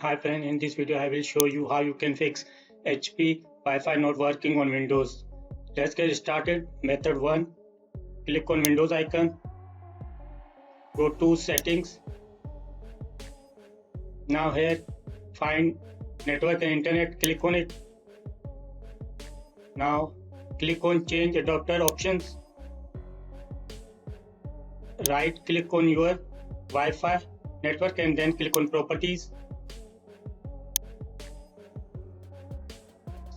Hi friend, in this video I will show you how you can fix HP Wi-Fi not working on Windows. Let's get started. Method 1. Click on Windows icon. Go to settings. Now here find network and internet. Click on it. Now click on change adapter options. Right click on your Wi-Fi network and then click on properties.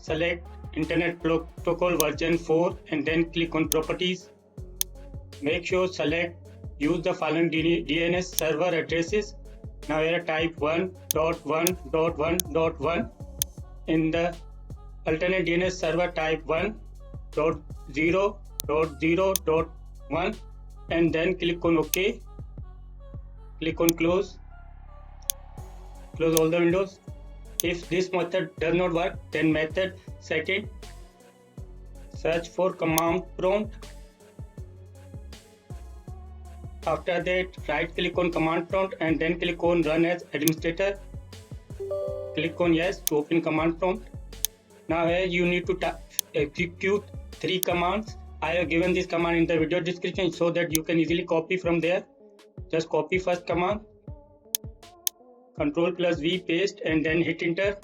Select Internet Protocol version 4 and then click on properties. Make sure select use the following DNS server addresses. Now here type 1.1.1.1. In the alternate DNS server type 1.0.0.1 and then click on OK. Click on close. Close all the windows. If this method does not work, then method second, search for command prompt. After that, right click on command prompt and then click on run as administrator. Click on yes to open command prompt. Now here you need to execute 3 commands. I have given this command in the video description so that you can easily copy from there. Just copy first command. Ctrl+V paste and then hit enter.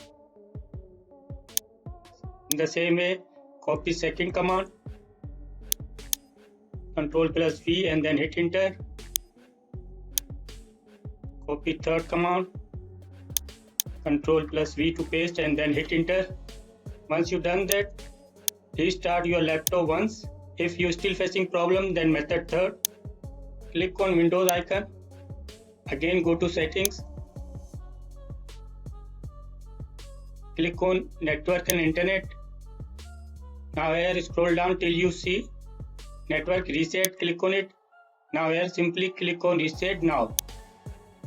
In the same way, copy second command. Ctrl+V and then hit enter. Copy third command. Ctrl+V to paste and then hit enter. Once you done that, restart your laptop once. If you still facing problem, then method third. Click on Windows icon. Again go to settings. Click on network and internet. Now here scroll down till you see network reset. Click on it. Now here simply click on reset now.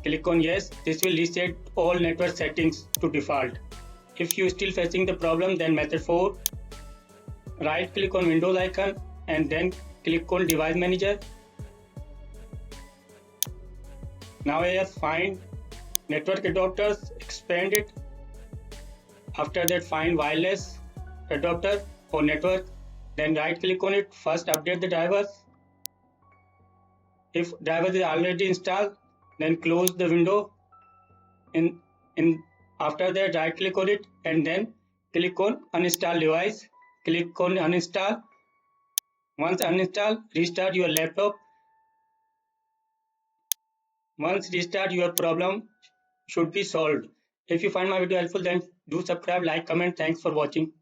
Click on yes. This will reset all network settings to default. If you still facing the problem, then method 4. Right click on Windows icon and then click on device manager. Now here find network adapters, expand it. After that find wireless adapter for network, then right click on it. First update the drivers. If driver is already installed, then close the window. After that right click on it and then click on uninstall device. Click on uninstall. Once uninstall, restart your laptop. Once restart, your problem should be solved. If you find my video helpful, then do subscribe, like, comment. Thanks for watching.